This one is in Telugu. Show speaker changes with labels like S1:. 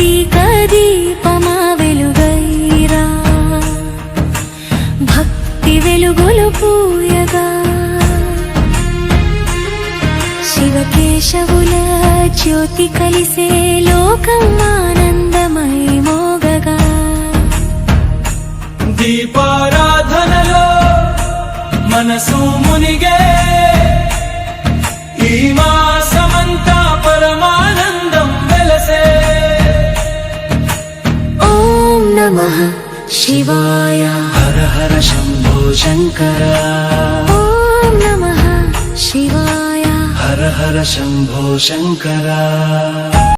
S1: కార్తీక దీపమా వెలుగైరా, భక్తి వెలుగులు పూయగా శివకేశవుల జ్యోతి కలిసే లోకం ఆనందమై మోగగా
S2: దీపారాధనలో మనసు మునిగే ఈ మాసమంతా పరమానందం వెలసే.
S1: ఓం నమః శివాయ,
S2: హర హర శంభో శంకర.
S1: ఓం నమః శివాయ,
S2: హర హర శంభో శంకర.